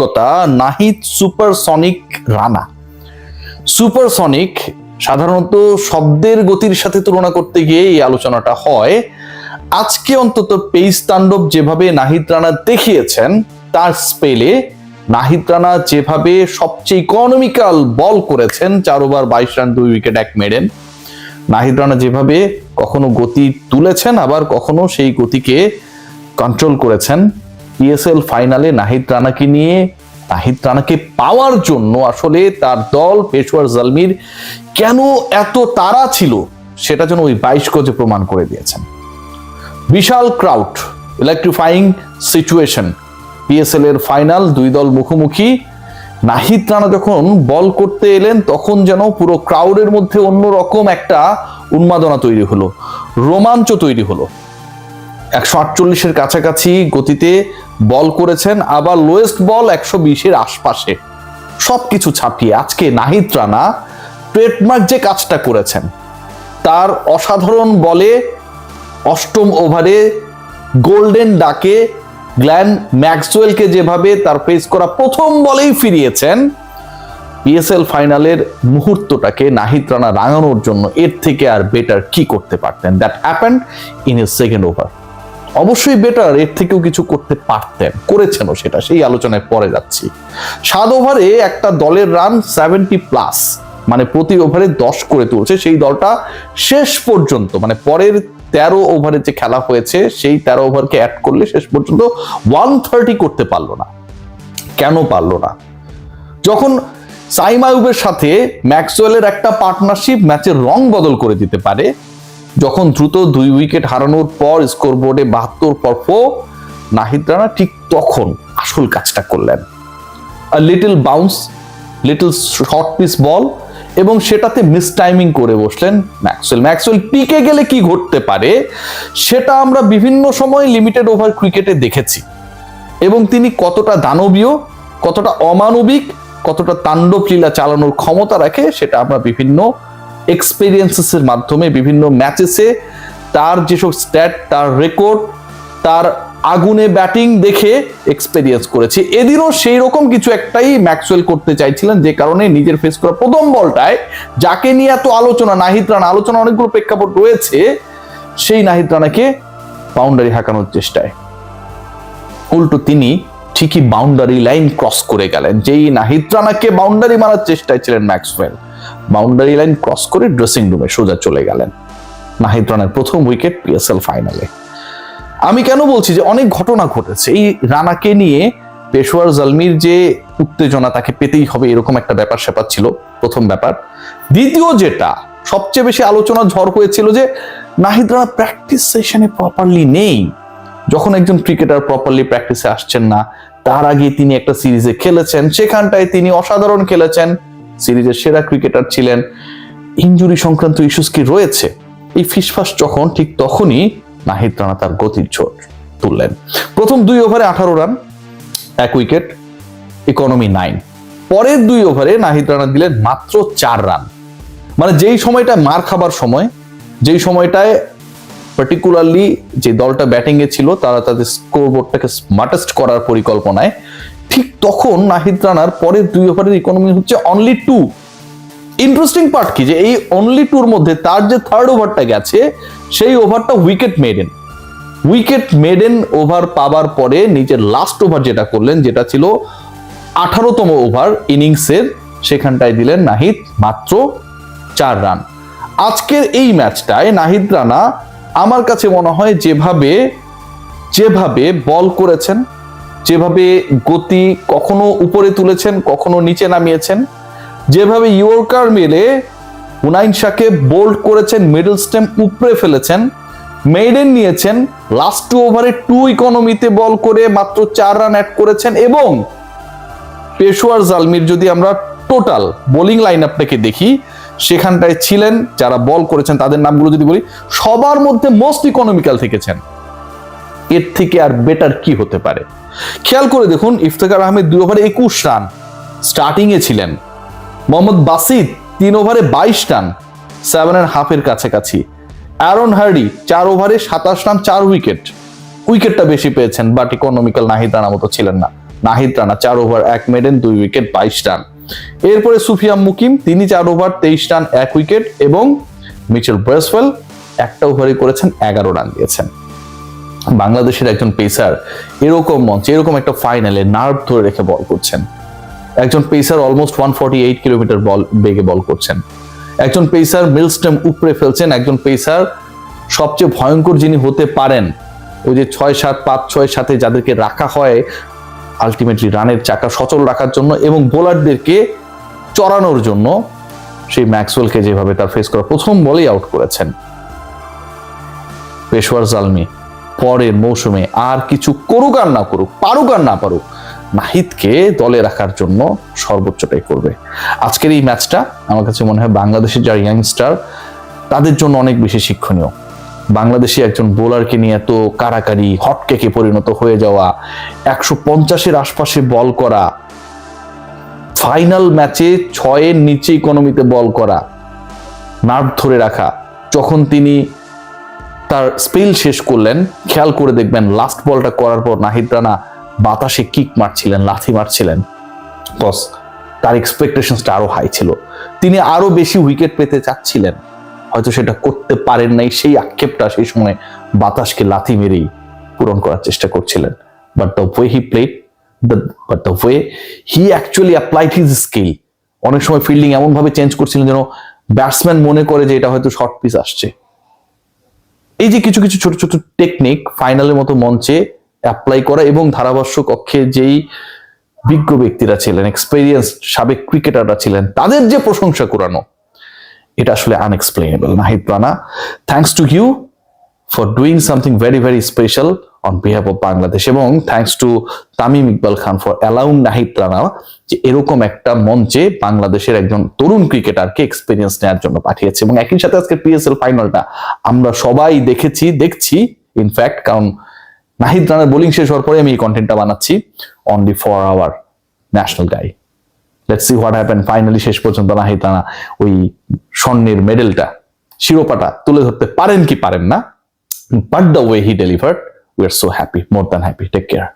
কথা Nahid supersonic Rana. Supersonic সাধারণত শব্দের গতির সাথে তুলনা করতে গিয়ে এই আলোচনাটা হয়। আজকে অন্তত পেস তাণ্ডব যেভাবে নাহিদ রানা দেখিয়েছেন, তার স্পেলে নাহিদ রানা যেভাবে সবচেয়ে ইকোনমিক্যাল বল করেছেন, 4 over 22 run 2 wicket 1 maiden. Nahid Rana যেভাবে কখনো গতি তুলেছেন, আবার কখনো সেই গতিকে কন্ট্রোল করেছেন। পিএসএল ফাইনালে নাহিদ রানাকে পাওয়ার জন্য আসলে তার দল পেশওয়ার জালমির কেন এত তাড়া ছিল, সেটা যেন ওই 22 গজে প্রমাণ করে দিয়েছেন। বিশাল ক্রাউড, ইলেকট্রিফাইং সিচুয়েশন, পিএসএল এর ফাইনাল, দুই দল মুখোমুখি। নাহিদ রানা যখন বল করতে এলেন, তখন যেন পুরো ক্রাউডের মধ্যে অন্যরকম একটা উন্মাদনা তৈরি হলো, রোমাঞ্চ তৈরি হলো। 148-এর কাছাকাছি গতিতে বল করেছেন, আবার লোয়েস্ট বল 120-এর আশপাশে। সবকিছু ছাপিয়ে আজকে নাহিদ রানা ট্রেডমার্ক যে কাজটা করেছেন, তার অসাধারণ বলে 8ম ওভারে গোল্ডেন ডাকে গ্ল্যান ম্যাক্সওয়েলকে যেভাবে তার পেস করা প্রথম বলেই ফিরিয়েছেন, পিএসএল ফাইনালের মুহূর্তটাকে নাহিদ রানা রাঙানোর জন্য এর থেকে আর বেটার কি করতে পারতেন? That happened in his second over. অবশ্যই বেটার, এর থেকেও কিছু করতে পারতেন, করেছেনও, সেটা সেই আলোচনায় পরে যাচ্ছি। 7 ওভারে একটা দলের রান 70+, মানে প্রতি ওভারে 10 করে তুলছে। সেই দলটা শেষ পর্যন্ত, মানে পরের 13 ওভারে যে খেলা হয়েছে, সেই 13 ওভারকে অ্যাড করলে শেষ পর্যন্ত 130 করতে পারলো না। কেন পারলো না? যখন সাইম আইয়ুবের সাথে ম্যাক্সওয়েলের একটা পার্টনারশিপ ম্যাচের রং বদল করে দিতে পারে, যখন দ্রুত 2 উইকেট হারানোর পর স্কোরবোর্ডে 72 পর 4, নাহিদ রানা ঠিক তখন আসল কাজটা করলেন। Little bounce, little short piece ball, এবং সেটাতে মিস টাইমিং করে বসলেন ম্যাক্সওয়েল টিকে গেলে কি ঘটতে পারে সেটা আমরা বিভিন্ন সময় লিমিটেড ওভার ক্রিকেটে দেখেছি, এবং তিনি কতটা দানবীয়, কতটা অমানবিক, কতটা তাণ্ডব লীলা চালানোর ক্ষমতা রাখে, সেটা আমরা বিভিন্ন এক্সপেরিয়েন্সেসের মাধ্যমে, বিভিন্ন ম্যাচেসে তার যেসব স্ট্যাট, তার রেকর্ড, তার আগুনে ব্যাটিং দেখে এক্সপেরিয়েন্স করেছি। এদিনও সেই রকম কিছু একটাই ম্যাক্সওয়েল করতে চাইছিলেন, যে কারণে নিজের ফেস করা প্রথম বলটায়, যাকে নিয়ে এত আলোচনা, নাহিদ রানা, আলোচনা অনেকগুলো প্রেক্ষাপট রয়েছে, সেই নাহিদ রানাকে বাউন্ডারি হাঁকানোর চেষ্টায় উল্টো তিনি ঠিকই বাউন্ডারি লাইন ক্রস করে গেলেন। যেই নাহিদ রানাকে বাউন্ডারি মারার চেষ্টায় ছিলেন ম্যাক্সওয়েল, বাউন্ডারি লাইন ক্রস করে ড্রেসিং রুমে সোজা চলে গেলেন। নাহিদ রানার প্রথম উইকেট পিএসএল ফাইনালে। আমি কেন বলছি যে অনেক ঘটনা ঘটেছে এই রানাকে নিয়ে, পেশওয়ার জালমির যে উত্তেজনা, তাকে পেতেই হবে এরকম একটা ব্যাপার স্যাপার ছিল প্রথম ব্যাপার। দ্বিতীয় যেটা সবচেয়ে বেশি আলোচনা ঝড় হয়েছিল, যে নাহিদ রানা প্র্যাকটিস সেশনে প্রপারলি নেই। যখন একজন ক্রিকেটার প্রপারলি প্র্যাকটিসে আসছেন না, তার আগে তিনি একটা সিরিজে খেলেছেন, সেখানটায় তিনি অসাধারণ খেলেছেন, সিরিজের সেরা ক্রিকেটার ছিলেন, ইনজুরি সংক্রান্ত ইস্যুস কি রয়েছে, এই ফিসফাস যখন, ঠিক তখনই নাহিদ রানা তার গতির ঝড় তুললেন। প্রথম 2 ওভারে 18 রান, 1 উইকেট, ইকোনমি 9। পরের 2 ওভারে নাহিদ রানা দিলেন মাত্র 4 রান। মানে যেই সময়টা মার খাবার সময়, যেই সময়টায় পার্টিকুলারলি যে দলটা ব্যাটিং এ ছিল, তারা তাদের স্কোরবোর্ডটাকে স্মার্টেস্ট করার পরিকল্পনায়, ঠিক তখন নাহিদ রানার পরের 2 ওভারের ইকোনমি হচ্ছে অনলি 2। ইন্টারেস্টিং পার্ট কি, যে এই অনলি 2-র মধ্যে তার যে 3rd ওভারটা গেছে, সেই ওভারটা উইকেট মেডেন ওভার পাবার পরে নিজের লাস্ট ওভার যেটা করলেন, যেটা ছিল 18তম ওভার ইনিংসের, সেখানটায় দিলেন নাহিদ মাত্র 4 রান। আজকের এই ম্যাচটায় নাহিদ রানা আমার কাছে মনে হয় যেভাবে বল করেছেন, যেভাবে গতি কখনো উপরে তুলেছেন, কখনো নিচে নামিয়েছেন, যেভাবে ইয়র্কার মেলে হুনাইন শাহকে বোল্ড করেছেন, মিডল স্টেম উপরে ফেলেছেন, মেইডেন নিয়েছেন, লাস্ট 2 ওভারে 2 ইকোনমিতে বল করে মাত্র 4 রান অ্যাড করেছেন, এবং পেশওয়ার জালমির যদি আমরা টোটাল বোলিং লাইন আপটাকে দেখি, সেখানটায় ছিলেন যারা বল করেছেন, তাদের নামগুলো যদি বলি, সবার মধ্যে মোস্ট ইকোনমিক্যাল থেকেছেন। এর থেকে আর বেটার কি হতে পারে? খেয়াল করে দেখুন, ইফতেখার আহমেদ 2 ওভারে 21 রান, স্টার্টিং এ ছিলেন। মোহাম্মদ বাসিদ 3 ওভারে 22 রান, 7.5-এর কাছাকাছি। অ্যারন হার্ডি 4 ওভারে 27 রান, 4 উইকেট, উইকেটটা বেশি পেয়েছেন, বাট ইকোনমিক্যাল নাহিদ রানা মতো ছিলেন না। Nahid Rana 4 over 1 maiden 2 wicket 22 run. এরপরে সুফিয়ান মুকিম তিনি 4 ওভার 23 রান 1 উইকেট এবং মিচেল ব্রেসওয়েল একটা ওভারে করেছেন 11 রান দিয়েছেন। বাংলাদেশের একজন পেসার এরকম মঞ্চে এরকম একটা ফাইনালে নার্ভ ধরে রেখে বল করছেন, একজন পেসার অলমোস্ট 148 কিলোমিটার বেগে বল করছেন, একজন পেসার মিলস্টেম উপরে ফেলছেন, একজন পেসার সবচেয়ে ভয়ঙ্কর যিনি হতে পারেন ওই যে 6-7 5-6 সাথে যাদেরকে রাখা হয় আলটিমেটলি রানের চাকা সচল রাখার জন্য এবং বোলারদেরকে চড়ানোর জন্য, সেই ম্যাক্সওয়েলকে যেভাবে তার ফেস করা প্রথম বলেই আউট করেছেন। পেশওয়ার জালমি পরের মৌসুমে আর কিছু করুক আর না করুক, পারুক আর না পারুক, নাহিদকে দলে রাখার জন্য সর্বোচ্চটাই করবে। আজকের এই ম্যাচটা আমার কাছে মনে হয় বাংলাদেশের যারা ইয়াংস্টার তাদের জন্য অনেক বেশি শিক্ষণীয়। বাংলাদেশি একজন বোলারকে নিয়ে এত কারাকারি হটকেকে পরিণত হয়ে যাওয়া, 150-এর আশপাশে বল করা, ফাইনাল ম্যাচে 6-এর নিচে ইকোনমিতে বল করা, নার্ভ ধরে রাখা। যখন তিনি তার স্পেল শেষ করলেন, খেয়াল করে দেখবেন লাস্ট বলটা করার পর নাহিদ রানা বাতাসে কিক মারছিলেন, লাথি মারছিলেন। বস তার এক্সপেকটেশনসটা আরো হাই ছিল, তিনি আরো বেশি উইকেট পেতে চাচ্ছিলেন, হয়তো সেটা করতে পারেন নাই, সেই আক্ষেপটা সেই সময় বাতাসকে লাথি মেরেই পূরণ করার চেষ্টা করছিলেন। But the way he played, but the way he actually applied his skill, অনেক সময় ফিল্ডিং এমন ভাবে চেঞ্জ করছিলেন যেন ব্যাটসম্যান মনে করে যে এটা হয়তো শর্ট পিচ আসছে। এই যে কিছু কিছু ছোট ছোট টেকনিক ফাইনালের মতো মঞ্চে অ্যাপ্লাই করা এবং ধারাভাষ্য কক্ষে যেই বিজ্ঞ ব্যক্তিরা ছিলেন, এক্সপেরিয়েন্স সাবেক ক্রিকেটাররা ছিলেন, তাদের যে প্রশংসা করানো, এটা আসলে unexplainable. Nahid Rana, thanks to you for doing something very very special on behalf of Bangladesh, এবং thanks to Tamim Iqbal Khan for allowing Nahid Rana যে এরকম একটা মঞ্চে বাংলাদেশের একজন তরুণ ক্রিকেটারকে এক্সপেরিয়েন্স নেওয়ার জন্য পাঠিয়েছে। এবং একই সাথে আজকে পিএসএল ফাইনালটা আমরা সবাই দেখছি ইনফ্যাক্ট, কারণ নাহিদ রানার বোলিং শেষ হওয়ার পরে আমি এই কন্টেন্টটা বানাচ্ছি only for our national guy. Let's see what happen. Finally শেষ পর্যন্ত নাহিদ রানা ওই স্বর্ণের মেডেলটা, শিরোপাটা তুলে ধরতে পারেন কি পারেন না, but the way he delivered, we are so happy, more than happy. Take care.